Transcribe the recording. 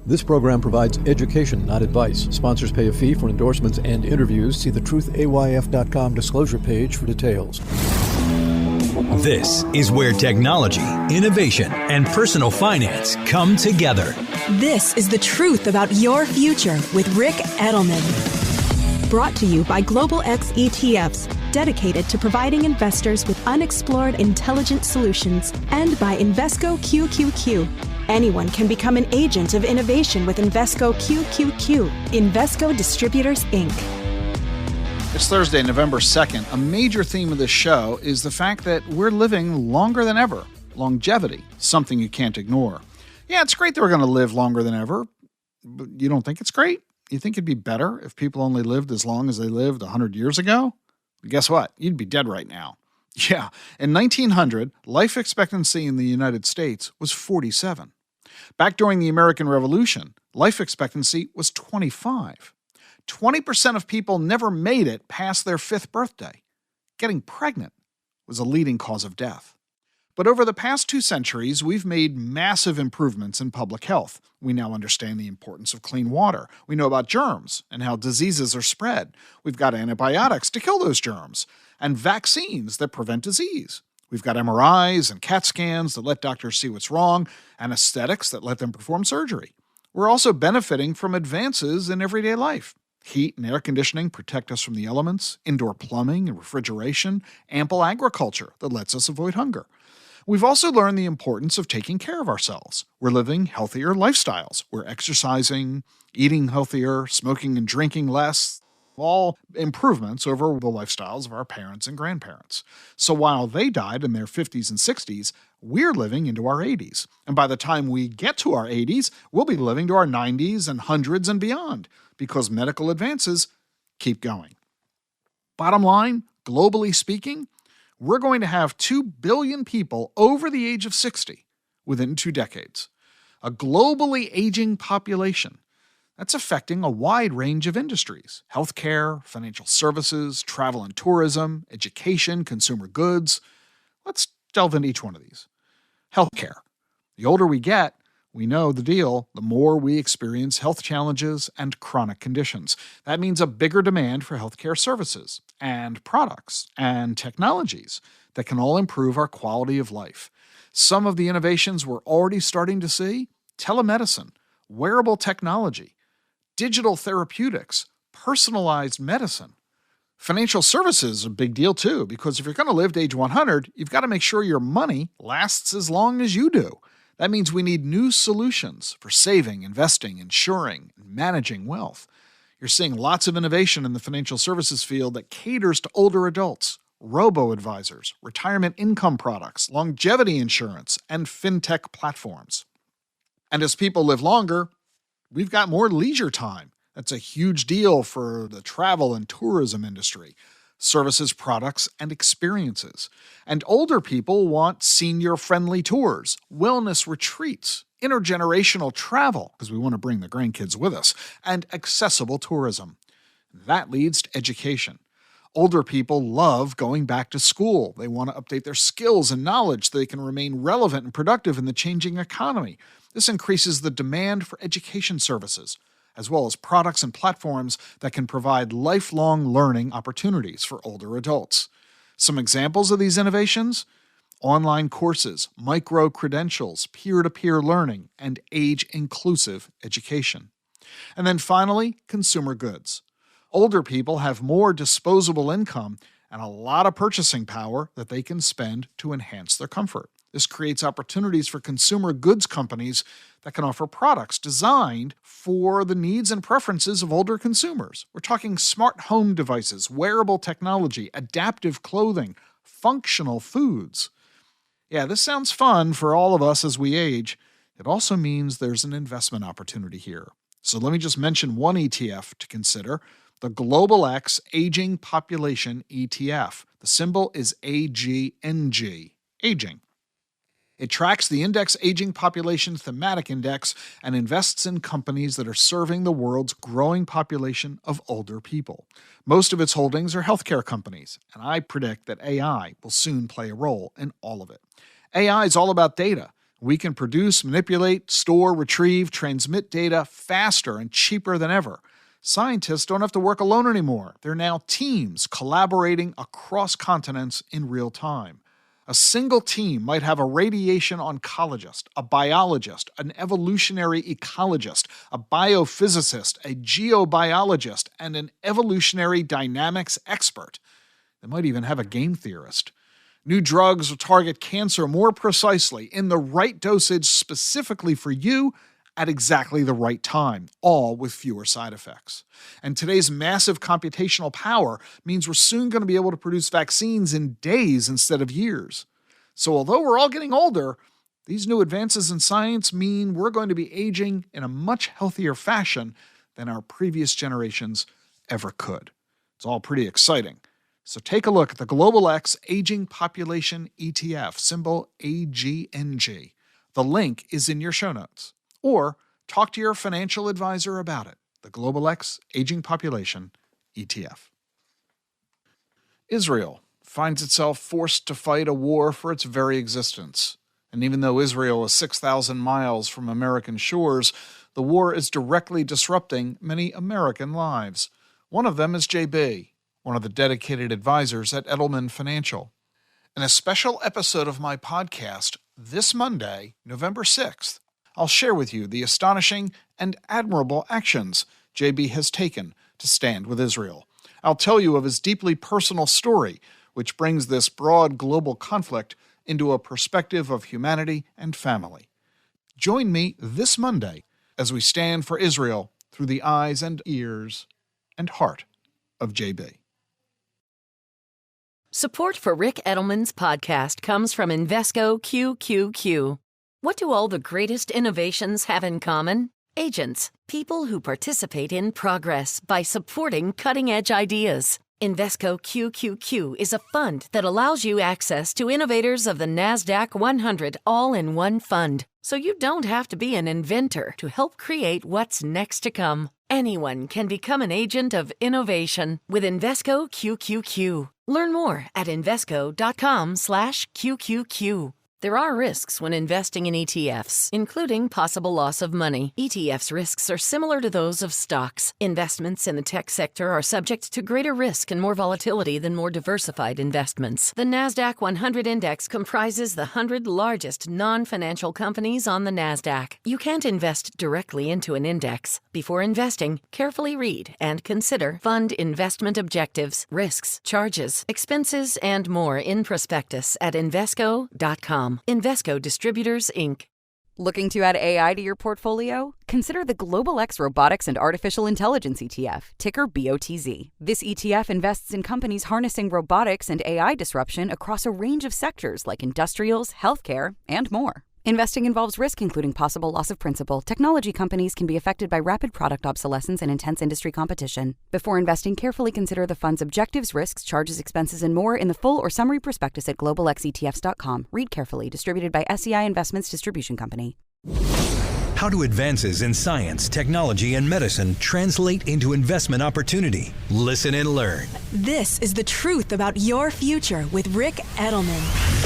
This program provides education, not advice. Sponsors pay a fee for endorsements and interviews. See the truthayf.com disclosure page for details. This is where technology, innovation, and personal finance come together. This is The Truth About Your Future with Rick Edelman. Brought to you by Global X ETFs, dedicated to providing investors with unexplored intelligent solutions, and by Invesco QQQ. Anyone can become an agent of innovation with Invesco QQQ. Invesco Distributors, Inc. It's Thursday, November 2nd. A major theme of this show is the fact that we're living longer than ever. Longevity, something you can't ignore. Yeah, it's great that we're going to live longer than ever, but you don't think it's great? You think it'd be better if people only lived as long as they lived 100 years ago? Guess what? You'd be dead right now. Yeah, in 1900, life expectancy in the United States was 47. Back during the American Revolution, life expectancy was 25. 20% of people never made it past their 5th birthday. Getting pregnant was a leading cause of death. But over the past 2 centuries, we've made massive improvements in public health. We now understand the importance of clean water. We know about germs and how diseases are spread. We've got antibiotics to kill those germs and vaccines that prevent disease. We've got MRIs and CAT scans that let doctors see what's wrong, anesthetics that let them perform surgery. We're also benefiting from advances in everyday life. Heat and air conditioning protect us from the elements, indoor plumbing and refrigeration, ample agriculture that lets us avoid hunger. We've also learned the importance of taking care of ourselves. We're living healthier lifestyles. We're exercising, eating healthier, smoking and drinking less. All improvements over the lifestyles of our parents and grandparents. So while they died in their 50s and 60s, we're living into our 80s. And by the time we get to our 80s, we'll be living to our 90s and 100s and beyond, because medical advances keep going. Bottom line, globally speaking, we're going to have 2 billion people over the age of 60 within 2 decades. A globally aging population. That's affecting a wide range of industries: healthcare, financial services, travel and tourism, education, consumer goods. Let's delve into each one of these. Healthcare. The older we get, we know the deal, the more we experience health challenges and chronic conditions. That means a bigger demand for healthcare services and products and technologies that can all improve our quality of life. Some of the innovations we're already starting to see: telemedicine, wearable technology, digital therapeutics, personalized medicine. Financial services is a big deal too, because if you're going to live to age 100, you've got to make sure your money lasts as long as you do. That means we need new solutions for saving, investing, insuring, and managing wealth. You're seeing lots of innovation in the financial services field that caters to older adults: robo-advisors, retirement income products, longevity insurance, and fintech platforms. And as people live longer, we've got more leisure time. That's a huge deal for the travel and tourism industry, services, products, and experiences. And older people want senior-friendly tours, wellness retreats, intergenerational travel, because we want to bring the grandkids with us, and accessible tourism. That leads to education. Older people love going back to school. They want to update their skills and knowledge so they can remain relevant and productive in the changing economy. This increases the demand for education services, as well as products and platforms that can provide lifelong learning opportunities for older adults. Some examples of these innovations: online courses, micro-credentials, peer-to-peer learning, and age-inclusive education. And then finally, consumer goods. Older people have more disposable income and a lot of purchasing power that they can spend to enhance their comfort. This creates opportunities for consumer goods companies that can offer products designed for the needs and preferences of older consumers. We're talking smart home devices, wearable technology, adaptive clothing, functional foods. Yeah, this sounds fun for all of us as we age. It also means there's an investment opportunity here. So let me just mention one ETF to consider: the Global X Aging Population ETF. The symbol is AGNG, aging. It tracks the Index Aging Population Thematic Index and invests in companies that are serving the world's growing population of older people. Most of its holdings are healthcare companies, and I predict that AI will soon play a role in all of it. AI is all about data. We can produce, manipulate, store, retrieve, transmit data faster and cheaper than ever. Scientists don't have to work alone anymore. They're now teams collaborating across continents in real time. A single team might have a radiation oncologist, a biologist, an evolutionary ecologist, a biophysicist, a geobiologist, and an evolutionary dynamics expert. They might even have a game theorist. New drugs will target cancer more precisely, in the right dosage specifically for you, at exactly the right time, all with fewer side effects. And today's massive computational power means we're soon going to be able to produce vaccines in days instead of years. So although we're all getting older, these new advances in science mean we're going to be aging in a much healthier fashion than our previous generations ever could. It's all pretty exciting. So take a look at the Global X Aging Population ETF, symbol AGNG. The link is in your show notes. Or talk to your financial advisor about it. The Global X Aging Population ETF. Israel finds itself forced to fight a war for its very existence. And even though Israel is 6,000 miles from American shores, the war is directly disrupting many American lives. One of them is JB, one of the dedicated advisors at Edelman Financial. In a special episode of my podcast, this Monday, November 6th, I'll share with you the astonishing and admirable actions JB has taken to stand with Israel. I'll tell you of his deeply personal story, which brings this broad global conflict into a perspective of humanity and family. Join me this Monday as we stand for Israel through the eyes and ears and heart of JB. Support for Rick Edelman's podcast comes from Invesco QQQ. What do all the greatest innovations have in common? Agents, people who participate in progress by supporting cutting-edge ideas. Invesco QQQ is a fund that allows you access to innovators of the NASDAQ 100 all-in-one fund, so you don't have to be an inventor to help create what's next to come. Anyone can become an agent of innovation with Invesco QQQ. Learn more at Invesco.com/QQQ. There are risks when investing in ETFs, including possible loss of money. ETFs' risks are similar to those of stocks. Investments in the tech sector are subject to greater risk and more volatility than more diversified investments. The NASDAQ 100 Index comprises the 100 largest non-financial companies on the NASDAQ. You can't invest directly into an index. Before investing, carefully read and consider fund investment objectives, risks, charges, expenses, and more in prospectus at Invesco.com. Invesco Distributors, Inc. Looking to add AI to your portfolio? Consider the Global X Robotics and Artificial Intelligence ETF, ticker BOTZ. This ETF invests in companies harnessing robotics and AI disruption across a range of sectors like industrials, healthcare, and more. Investing involves risk, including possible loss of principal. Technology companies can be affected by rapid product obsolescence and intense industry competition. Before investing, carefully consider the fund's objectives, risks, charges, expenses, and more in the full or summary prospectus at globalxetfs.com. Read carefully. Distributed by SEI Investments Distribution Company. How do advances in science, technology, and medicine translate into investment opportunity? Listen and learn. This is The Truth About Your Future with Rick Edelman.